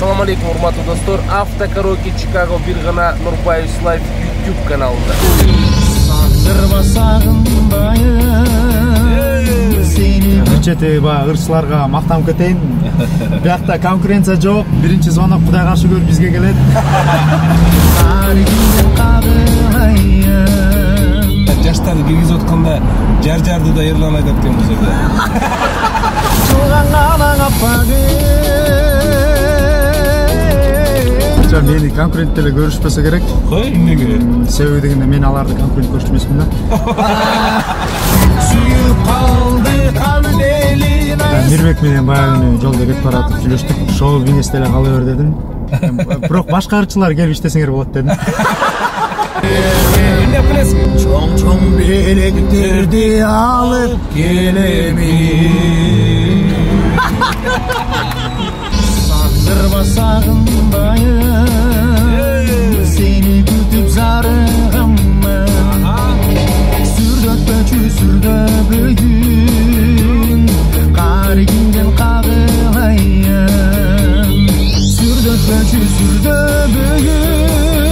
Ассаламу алейкум, урматтуу достор. Автокароке Чикаго бир гана Нурбаев's Life YouTube каналында. Чете ырчыларга мактанып кетейин. Биякта конкуренция жок. Биринчи звонок Кудай каршы көрүп бизге келет. Жаштарды киргизип атканда жар-жарды да Эрлан айтат экен бул жерде. Мени конкуренттер көрүшпөсө керек. Кой, эмнеге? Себеби дегенде мен аларды конкурент көрүш эмесмин да. Мирбек менен баягы жолдо кетип баратып сүйлөштүк. Шоу бизнесте эле кала бер дедим. Бирок башка ырчылар келип иштесеңер болот дедим. Чоң белектерди алып келемин. Сандырбасагым